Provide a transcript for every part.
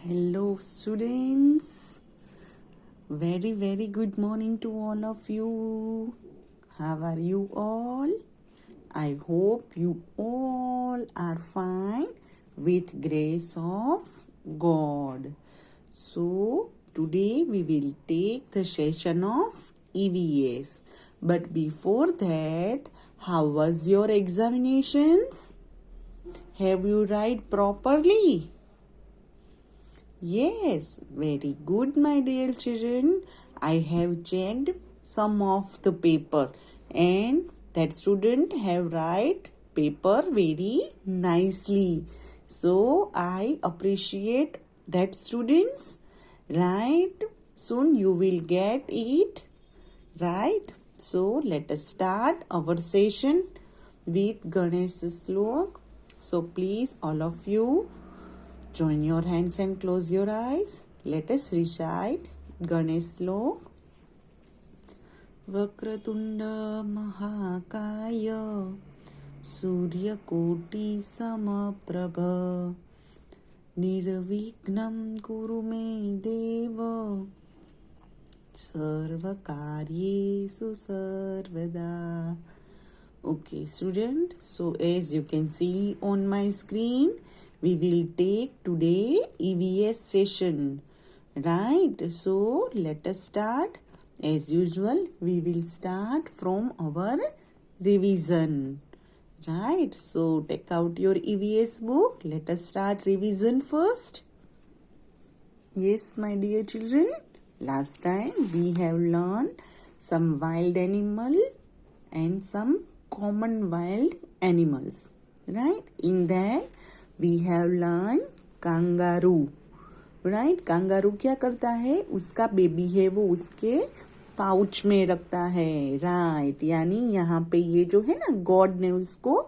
Hello, students. Very good morning to all of you. How are you all? I hope you all are fine with grace of God. So, today we will take the session of EVS. But before that, how was your examinations? Have you write properly? Yes, very good, my dear children. I have checked some of the paper and that student have write paper very nicely. So I appreciate that students. Right? Soon you will get it. Right? So let us start our session with Ganesh Slok. So please all of you join your hands and close your eyes. Let us recite Ganesh Slok. Vakratunda Mahakaya Suryakoti Samaprabha Nirvignam Kuru Me Deva Sarvakaryesu Sarvada. Okay, student. So as you can see on my screen, we will take today EVS session. Right? So let us start. As usual, we will start from our revision. Right? So take out your EVS book. Let us start revision first. Yes, my dear children. Last time we have learned some wild animal and some common wild animals. Right? In that we have learned kangaroo. Right kangaroo क्या करता है, उसका baby है वो उसके pouch में रखता है. राइट यानी यहाँ पे ये जो है ना, गॉड ने उसको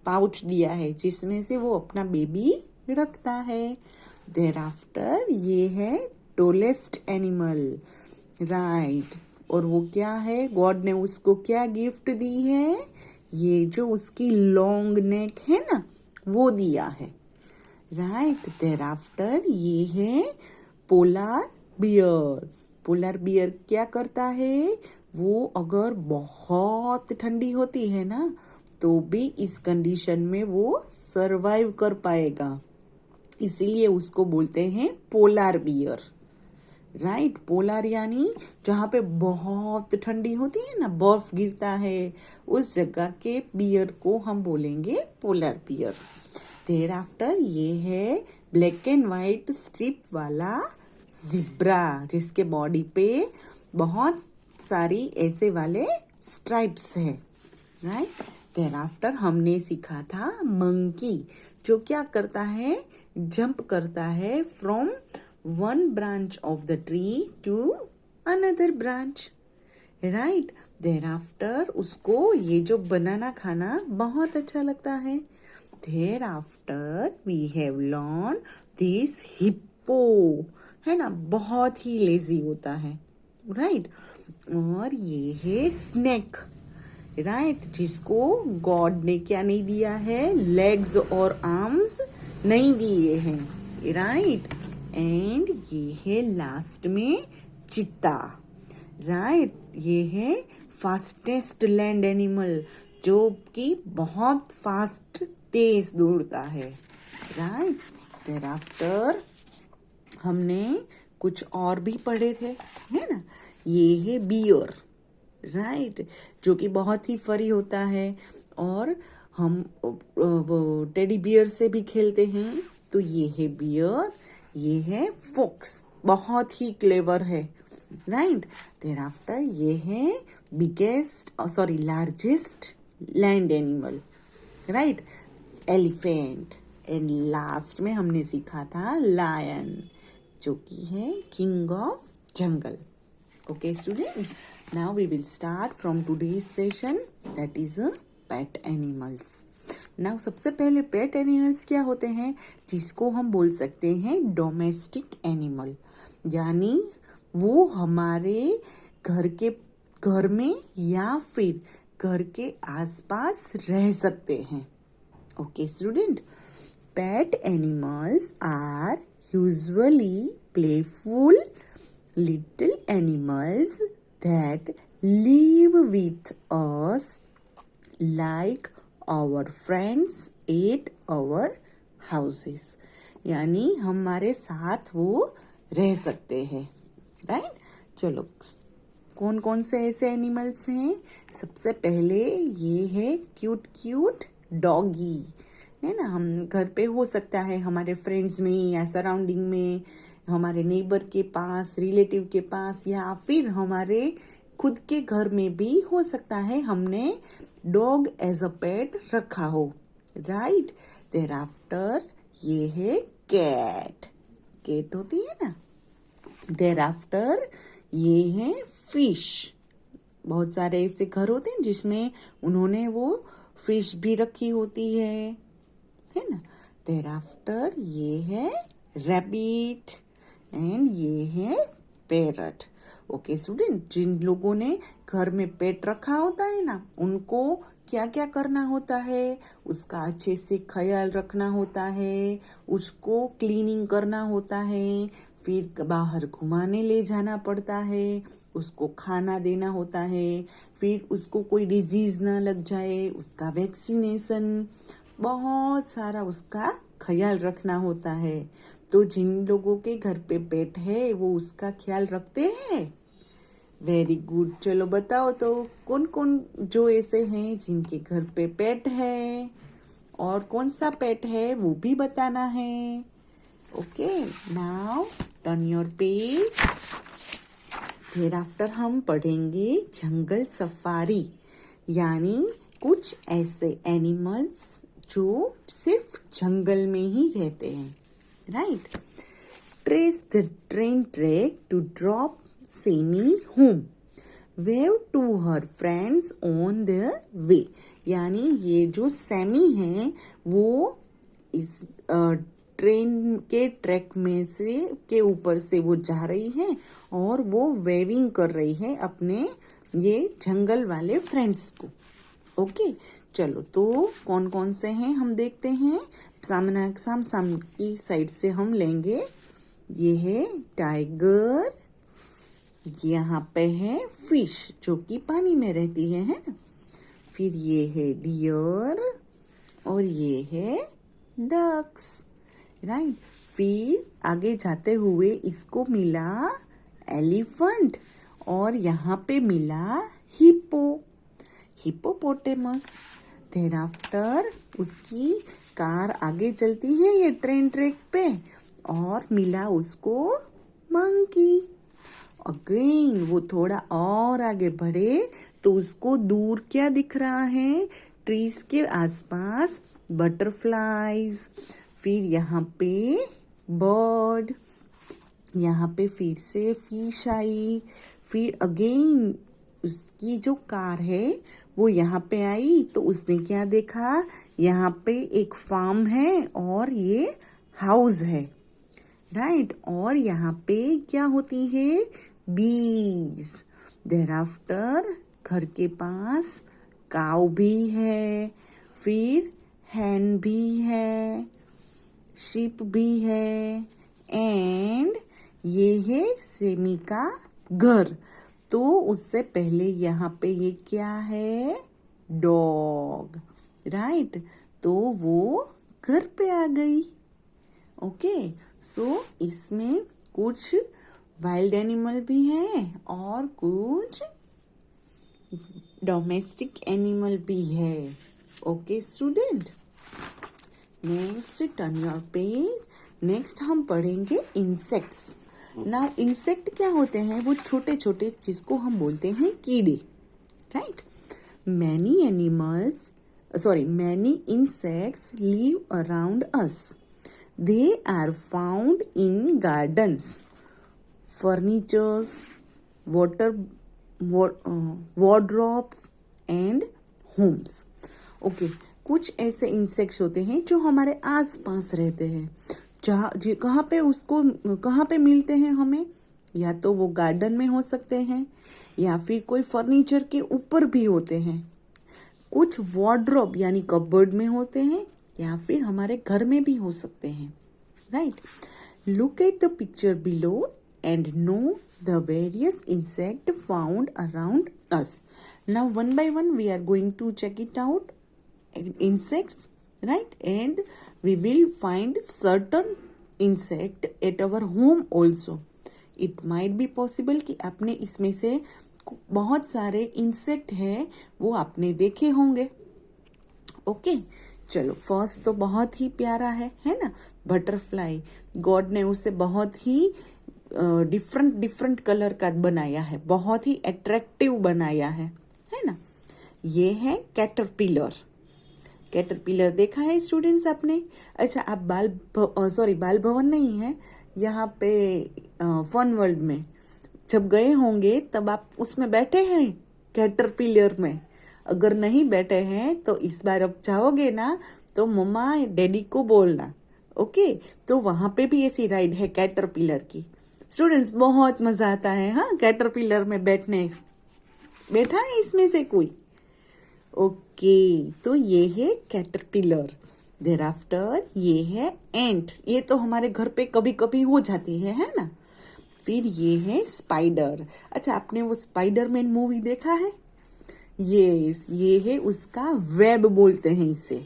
पाउच दिया है जिसमें से वो अपना बेबी रखता है. देयर आफ्टर ये है टोलेस्ट एनिमल. राइट और वो क्या है, गॉड ने उसको क्या गिफ्ट दी है, ये जो उसकी लॉन्ग नेक है ना वो दिया है. राइट देयर आफ्टर ये है पोलर बियर. पोलर बियर क्या करता है, वो अगर बहुत ठंडी होती है ना तो भी इस कंडीशन में वो सरवाइव कर पाएगा, इसीलिए उसको बोलते हैं पोलर बियर. राइट पोलर यानी जहाँ पे बहुत ठंडी होती है ना, बर्फ गिरता है, उस जगह के बियर को हम बोलेंगे पोलर बियर. देयर आफ्टर ये है ब्लैक एंड व्हाइट स्ट्रिप वाला जिब्रा, जिसके बॉडी पे बहुत सारी ऐसे वाले स्ट्राइप्स है. राइट देयर आफ्टर हमने सीखा था मंकी, जो क्या करता है, जंप करता है from one branch of the tree to another branch. Right thereafter उसको ये जो बनाना खाना बहुत अच्छा लगता है. Thereafter we have learned this hippo, है ना, बहुत ही लेजी होता है. राइट और ये है स्नेक. राइट जिसको गॉड ने क्या नहीं दिया है, लेग्स और आर्म्स नहीं दिए हैं. राइट एंड ये है लास्ट में चीता. राइट ये है फास्टेस्ट लैंड एनिमल, जो कि बहुत फास्ट तेज दौड़ता है. राइट देयर आफ्टर हमने कुछ और भी पढ़े थे, है ना. ये है बियर. राइट जो कि बहुत ही फरी होता है और हम टेडी बियर से भी खेलते हैं. तो ये है बियर. ये है फॉक्स, बहुत ही क्लेवर है. राइट देयर आफ्टर ये है largest land animal. Right elephant. And last में हमने सीखा था लायन, जो कि है king of jungle. Okay students, now we will start from today's session, that is pet animals. नाउ सबसे पहले पेट एनिमल्स क्या होते हैं, जिसको हम बोल सकते हैं डोमेस्टिक एनिमल, यानी वो हमारे घर में या फिर घर के आसपास रह सकते हैं. Okay student, pet animals are usually playful little animals that live with us like our friends at our houses. यानी हमारे साथ वो रह सकते हैं, राइट? चलो, कौन कौन से ऐसे एनिमल्स हैं? सबसे पहले ये है क्यूट क्यूट डॉगी, है ना? हम घर पे हो सकता है, हमारे फ्रेंड्स में या सराउंडिंग में, हमारे नेबर के पास, रिलेटिव के पास, या फिर हमारे खुद के घर में भी हो सकता है हमने डॉग एज अ पेट रखा हो, राइट? देयर आफ्टर ये है कैट, कैट होती है ना। देयर आफ्टर ये है फिश, बहुत सारे ऐसे घर होते हैं जिसमें उन्होंने वो फिश भी रखी होती है ना। देयर आफ्टर ये है रैबिट एंड ये है पैरट। ओके स्टूडेंट, जिन लोगों ने घर में पेट रखा होता है ना, उनको क्या क्या करना होता है? उसका अच्छे से ख्याल रखना होता है, उसको क्लीनिंग करना होता है, फिर बाहर घुमाने ले जाना पड़ता है, उसको खाना देना होता है, फिर उसको कोई डिजीज ना लग जाए, उसका वैक्सीनेशन, बहुत सारा उसका ख्याल रखना होता है। तो जिन लोगों के घर पे पेट है वो उसका ख्याल रखते हैं। Very good. चलो बताओ तो कौन कौन जो ऐसे हैं जिनके घर पे पेट है, और कौन सा पेट है वो भी बताना है। Okay, now turn your page. फिर आफ्टर हम पढ़ेंगे जंगल सफारी, यानी कुछ ऐसे एनिमल्स जो सिर्फ जंगल में ही रहते हैं, right? Trace the train track to drop Sammy home, wave to her friends on the way. यानी ये जो सेमी है वो इस ट्रेन के ट्रैक में से के ऊपर से वो जा रही है और वो वेविंग कर रही है अपने ये जंगल वाले फ्रेंड्स को। ओके, चलो तो कौन कौन से हैं हम देखते हैं। साम की साइड से हम लेंगे। ये है टाइगर, यहाँ पे है फिश जो कि पानी में रहती है ना। फिर ये है डियर और ये है डक्स, राइट? फिर आगे जाते हुए इसको मिला एलिफेंट और यहाँ पे मिला हिपोपोटेमस। देयर आफ्टर उसकी कार आगे चलती है ये ट्रेन ट्रैक पे और मिला उसको मंकी। अगेन वो थोड़ा और आगे बढ़े तो उसको दूर क्या दिख रहा है? ट्रीज के आसपास बटरफ्लाईज, फिर यहाँ पे बर्ड, यहाँ पे फिर से फिश आई। फिर अगेन उसकी जो कार है वो यहाँ पे आई तो उसने क्या देखा? यहाँ पे एक फार्म है और ये हाउस है, राइट? और यहाँ पे क्या होती है? बीज। देयर आफ्टर घर के पास काऊ भी है, फिर हैन भी है, शिप भी है, एंड ये है सेमी का घर। तो उससे पहले यहाँ पे ये क्या है? Dog, right? तो वो घर पे आ गई। ओके, सो इसमें कुछ वाइल्ड एनिमल भी हैं और कुछ डोमेस्टिक एनिमल भी है। Okay student, next turn your page. Next हम पढ़ेंगे इंसेक्ट्स। नाउ इंसेक्ट क्या होते हैं? वो छोटे छोटे जिसको हम बोलते हैं कीड़े, right? many insects live around us. They are found in gardens, furnitures, wardrobes and homes. Okay, कुछ ऐसे इंसेक्ट्स होते हैं जो हमारे आसपास रहते हैं। कहाँ पे मिलते हैं हमें? या तो वो गार्डन में हो सकते हैं या फिर कोई फर्नीचर के ऊपर भी होते हैं। कुछ वार्डरोब यानी कबर्ड में होते हैं या फिर हमारे घर में भी हो सकते हैं, right? Look at the picture below and know the various insects found around us. Now one by one we are going to check it out. Insects, right? And we will find certain insect at our home also. It might be possible कि आपने इसमें से बहुत सारे insect हैं वो आपने देखे होंगे. ओके चलो, फर्स्ट तो बहुत ही प्यारा है ना, बटरफ्लाई. गॉड ने उसे बहुत ही डिफरेंट कलर का बनाया है, बहुत ही अट्रैक्टिव बनाया है ना. ये है कैटरपिलर. कैटरपिलर देखा है स्टूडेंट्स आपने? अच्छा, आप बाल भवन नहीं है, यहाँ पे फन वर्ल्ड में जब गए होंगे तब आप उसमें बैठे हैं कैटरपिलर में. अगर नहीं बैठे हैं तो इस बार अब जाओगे ना तो मम्मा डैडी को बोलना. ओके, तो वहां पे भी ऐसी राइड है कैटरपिलर की. स्टूडेंट्स बहुत मजा आता है हाँ कैटरपिलर में बैठने. बैठा है इसमें से कोई? ओके, तो ये है कैटरपिलर. देर आफ्टर ये है एंट. ये तो हमारे घर पे कभी कभी हो जाती है ना. फिर ये है स्पाइडर. अच्छा, आपने वो स्पाइडरमैन मूवी देखा है? ये है उसका वेब बोलते हैं इसे,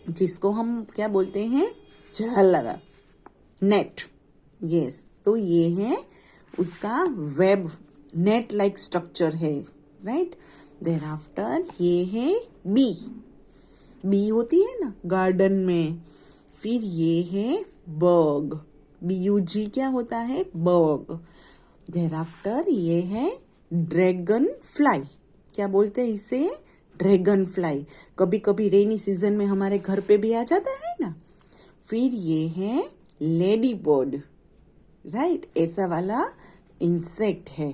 जिसको हम क्या बोलते हैं? जाल, नेट. यस, तो ये है उसका वेब, नेट लाइक स्ट्रक्चर है, राइट. देन आफ्टर ये है बी होती है ना गार्डन में. फिर ये है बग, BUG क्या होता है? बग. देन आफ्टर ये है ड्रैगन फ्लाई. क्या बोलते हैं इसे? Dragon fly. कभी कभी रेनी सीजन में हमारे घर पे भी आ जाता है ना. फिर ये है लेडी बर्ड, राइट. ऐसा वाला इंसेक्ट है,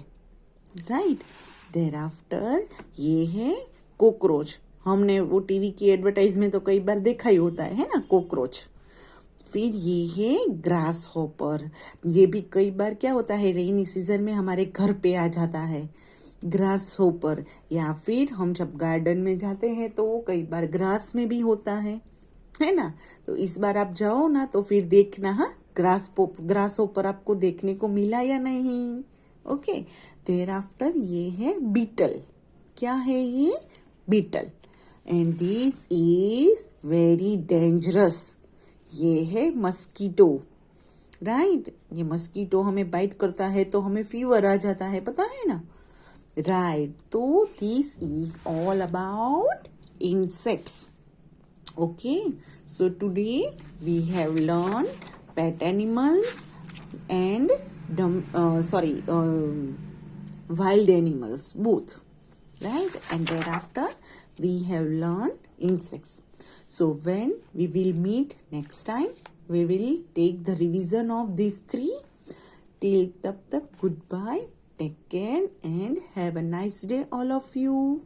राइट. देर आफ्टर ये है कॉकरोच. हमने वो टीवी की एडवर्टाइज में तो कई बार देखा ही होता है ना, कॉकरोच. फिर ये है ग्रास हॉपर. ये भी कई बार क्या होता है रेनी सीजन में हमारे घर पे आ जाता है, ग्रास हॉपर. या फिर हम जब गार्डन में जाते हैं तो वो कई बार ग्रास में भी होता है ना. तो इस बार आप जाओ ना तो फिर देखना हाँ ग्रास हॉपर आपको देखने को मिला या नहीं. ओके, देर आफ्टर ये है बीटल. क्या है ये? Beetle. And this is very dangerous. ये है मस्कीटो, राइट. ये मस्कीटो हमें बाइट करता है तो हमें फीवर आ जाता है, पता है ना, राइट. तो this is all about insects. Okay, so today we have learned pet animals and wild animals both, right. And thereafter we have learned insects. So when we will meet next time, we will take the revision of these three. Till tab tak, goodbye, take care and have a nice day all of you.